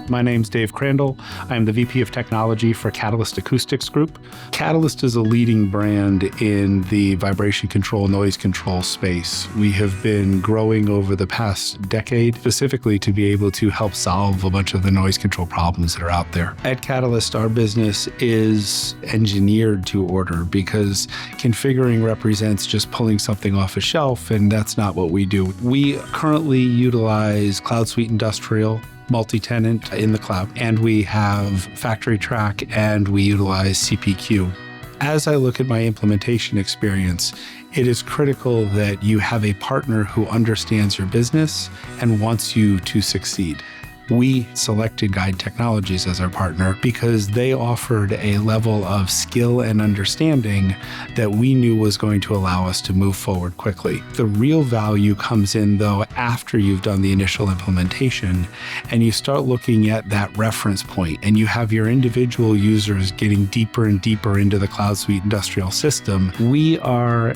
My name's Dave Crandall. I'm the VP of Technology for Catalyst Acoustics Group. Catalyst is a leading brand in the vibration control, noise control space. We have been growing over the past decade, specifically to be able to help solve a bunch of the noise control problems that are out there. At Catalyst, our business is engineered to order because configuring represents just pulling something off a shelf, and that's not what we do. We currently utilize CloudSuite Industrial, multi-tenant in the cloud, and we have Factory Track, and we utilize CPQ. As I look at my implementation experience, it is critical that you have a partner who understands your business and wants you to succeed. We selected Guide Technologies as our partner because they offered a level of skill and understanding that we knew was going to allow us to move forward quickly. The real value comes in, though, after you've done the initial implementation and you start looking at that reference point and you have your individual users getting deeper and deeper into the CloudSuite Industrial system. We are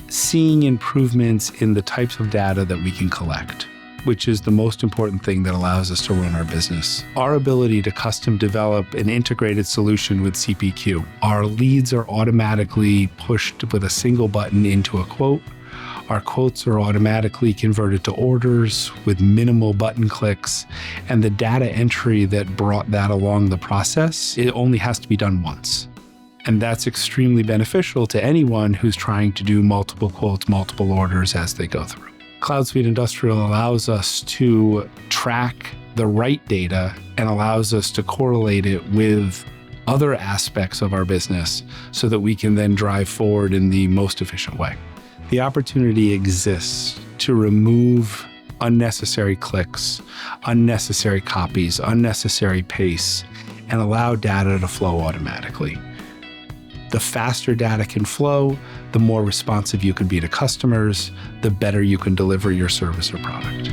seeing improvements in the types of data that we can collect, which is the most important thing that allows us to run our business. Our ability to custom develop an integrated solution with CPQ. Our leads are automatically pushed with a single button into a quote. Our quotes are automatically converted to orders with minimal button clicks. And the data entry that brought that along the process, it only has to be done once. And that's extremely beneficial to anyone who's trying to do multiple quotes, multiple orders as they go through. CloudSuite Industrial allows us to track the right data and allows us to correlate it with other aspects of our business so that we can then drive forward in the most efficient way. The opportunity exists to remove unnecessary clicks, unnecessary copies, unnecessary paste, and allow data to flow automatically. The faster data can flow, the more responsive you can be to customers, the better you can deliver your service or product.